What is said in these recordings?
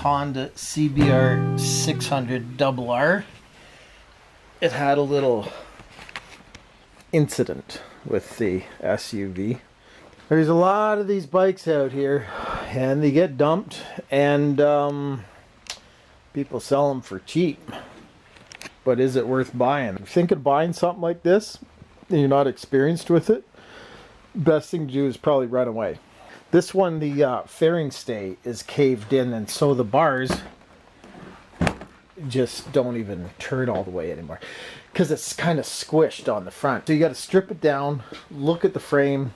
Honda CBR 600 RR. It had a little incident with the SUV. There's a lot of these bikes out here and they get dumped, and people sell them for cheap. But is it worth buying? If you think of buying something like this and you're not experienced with it, best thing to do is probably run away. This one, the fairing stay is caved in, and so the bars just don't even turn all the way anymore because it's kind of squished on the front. So you got to strip it down, look at the frame,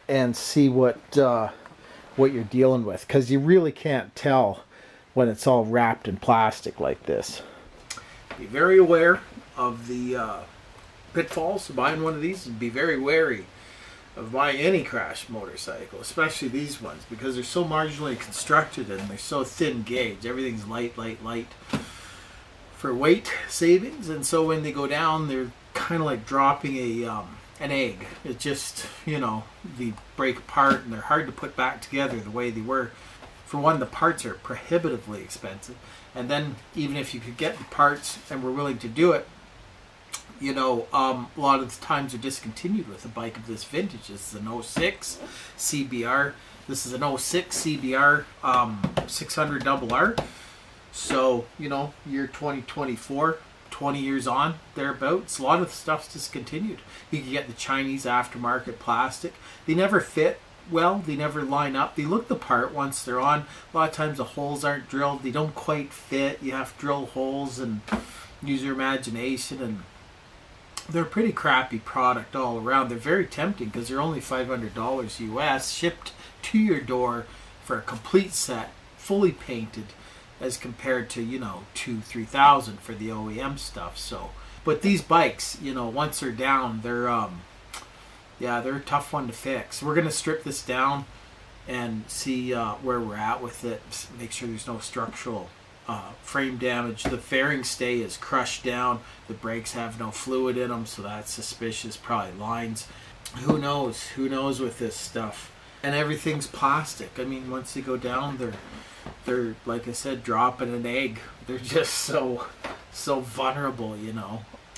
and see what you're dealing with, because you really can't tell when it's all wrapped in plastic like this. Be very aware of the pitfalls of buying one of these, and be very wary of buying any crash motorcycle, especially these ones, because they're so marginally constructed and they're so thin gauge. Everything's light for weight savings, and so when they go down, they're kind of like dropping an egg. It just, they break apart and they're hard to put back together the way they were. For one, the parts are prohibitively expensive, and then even if you could get the parts and were willing to do it, a lot of the times they're discontinued with a bike of this vintage. This is an 06 CBR. This is an 06 CBR 600 RR. So, year 2024, 20 years on, thereabouts. A lot of the stuff's discontinued. You can get the Chinese aftermarket plastic. They never fit well. They never line up. They look the part once they're on. A lot of times the holes aren't drilled. They don't quite fit. You have to drill holes and use your imagination, and they're a pretty crappy product all around. They're very tempting because they're only $500 US, shipped to your door for a complete set, fully painted, as compared to, $2,000-$3,000 for the OEM stuff. So, but these bikes, once they're down, they're a tough one to fix. We're gonna strip this down and see where we're at with it. Make sure there's no structural frame damage. The fairing stay is crushed down. The brakes have no fluid in them, so that's suspicious. Probably lines. Who knows? Who knows with this stuff? And everything's plastic. I mean, once they go down, they're like I said, dropping an egg. They're just so vulnerable.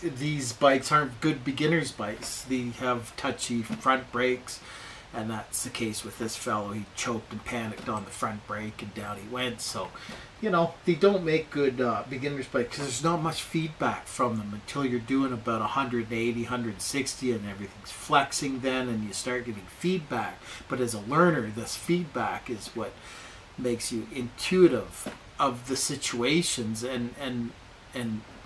These bikes aren't good beginners bikes. They have touchy front brakes, and that's the case with this fellow. He choked and panicked on the front brake, and down he went. So, they don't make good beginner's bikes because there's not much feedback from them until you're doing about 180, 160, and everything's flexing then, and you start getting feedback. But as a learner, this feedback is what makes you intuitive of the situations and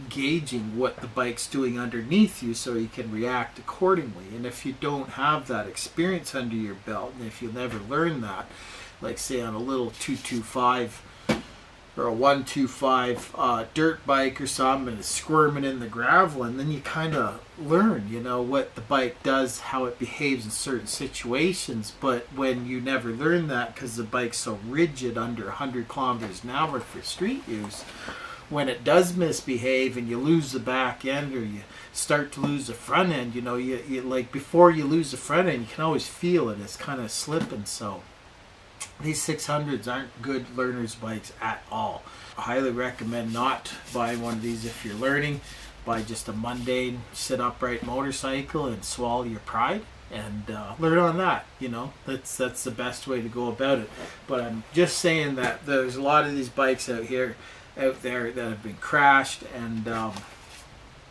gauging what the bike's doing underneath you so you can react accordingly. And if you don't have that experience under your belt, and if you never learn that, like say on a little 225 or a 125 dirt bike or something, and it's squirming in the gravel, and then you kind of learn, what the bike does, how it behaves in certain situations. But when you never learn that because the bike's so rigid under 100 kilometers an hour for street use, when it does misbehave and you lose the back end or you start to lose the front end, you like before you lose the front end, you can always feel it. It's kind of slipping. So these 600s aren't good learner's bikes at all. I highly recommend not buying one of these if you're learning. Buy just a mundane sit upright motorcycle and swallow your pride and learn on that. That's the best way to go about it. But I'm just saying that there's a lot of these bikes out there that have been crashed, and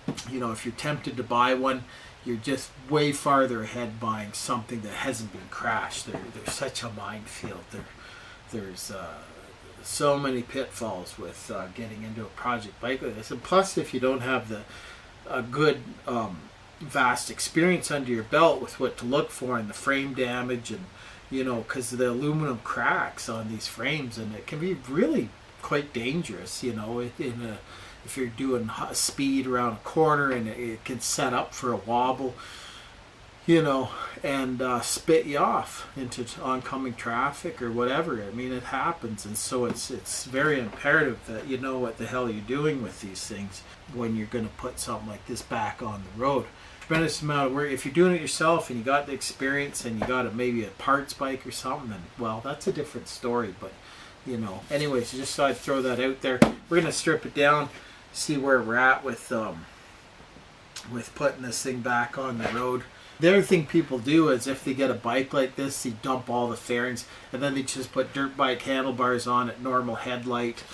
if you're tempted to buy one, you're just way farther ahead buying something that hasn't been crashed. There's such a minefield. There's so many pitfalls with getting into a project bike like this, and plus if you don't have a good vast experience under your belt with what to look for and the frame damage, and because the aluminum cracks on these frames, and it can be really quite dangerous, if you're doing speed around a corner, and it can set up for a wobble, and spit you off into oncoming traffic or whatever. I mean, it happens, and so it's very imperative that you know what the hell you're doing with these things when you're going to put something like this back on the road. Tremendous amount of work. If you're doing it yourself and you got the experience and you got maybe a parts bike or something, then well, that's a different story. But you know. Anyways, just thought I'd throw that out there. We're gonna strip it down, see where we're at with putting this thing back on the road. The other thing people do is if they get a bike like this, they dump all the fairings and then they just put dirt bike handlebars on it, normal headlight,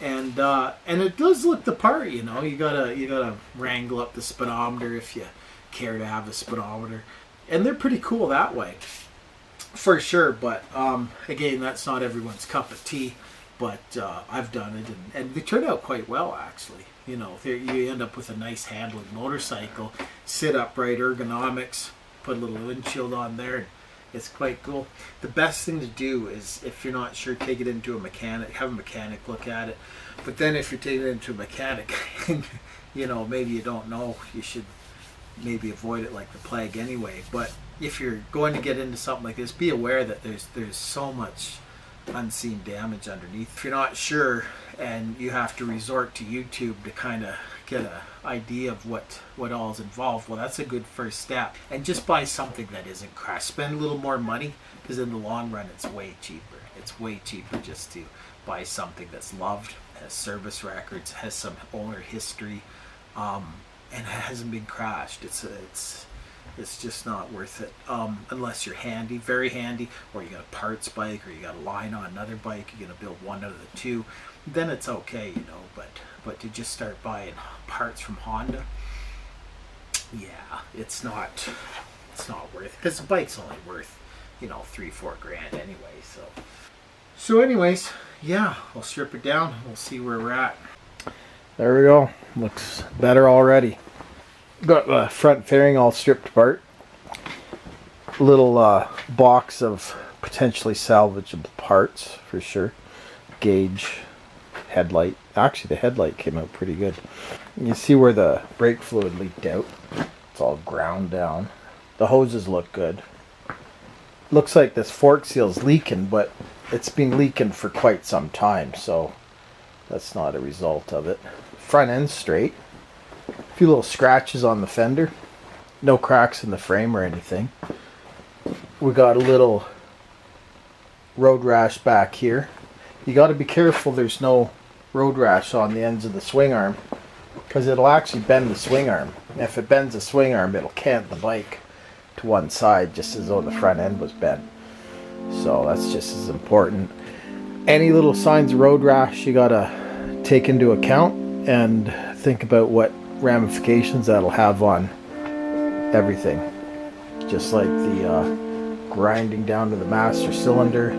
and it does look the part, you know. You gotta wrangle up the speedometer if you care to have a speedometer, and they're pretty cool that way, for sure. But again, that's not everyone's cup of tea. But I've done it, and they turned out quite well, actually. You know, you end up with a nice handling motorcycle, sit upright, ergonomics, put a little windshield on there, and it's quite cool. The best thing to do is, if you're not sure, take it into a mechanic, have a mechanic look at it. But then if you're taking it into a mechanic, and, you know, maybe you don't know, you should maybe avoid it like the plague anyway. But if you're going to get into something like this, be aware that there's so much unseen damage underneath. If you're not sure and you have to resort to YouTube to kind of get an idea of what all is involved, well, that's a good first step. And just buy something that isn't crashed. Spend a little more money, because in the long run it's way cheaper. It's way cheaper just to buy something that's loved, has service records, has some owner history, and hasn't been crashed. It's just not worth it, unless you're handy, very handy, or you got a parts bike, or you got a line on another bike. You're gonna build one out of the two, then it's okay, you know. But to just start buying parts from Honda, yeah, it's not worth it, because the bike's only worth, you know, $3-4 grand anyway. So anyways, yeah, I'll strip it down. We'll see where we're at. There we go. Looks better already. Got the front fairing all stripped apart. Little box of potentially salvageable parts for sure. Gauge, headlight. Actually, the headlight came out pretty good. You see where the brake fluid leaked out. It's all ground down. The hoses look good. Looks like this fork seal's leaking, but it's been leaking for quite some time, so that's not a result of it. Front end's straight. A few little scratches on the fender. No cracks in the frame or anything. We got a little road rash back here. You got to be careful there's no road rash on the ends of the swing arm, because it'll actually bend the swing arm. If it bends the swing arm, it'll cant the bike to one side, just as though the front end was bent. So that's just as important. Any little signs of road rash you got to take into account and think about what ramifications that'll have on everything. Just like the grinding down to the master cylinder,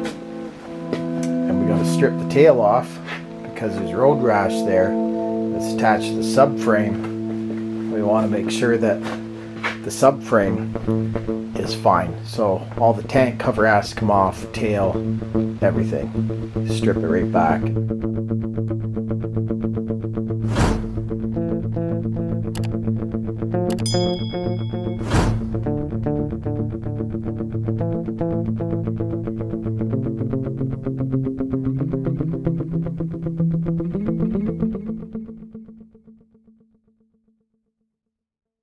and we got to strip the tail off because there's road rash there that's attached to the subframe. We want to make sure that the subframe is fine. So all the tank cover has to come off, tail, everything. Strip it right back.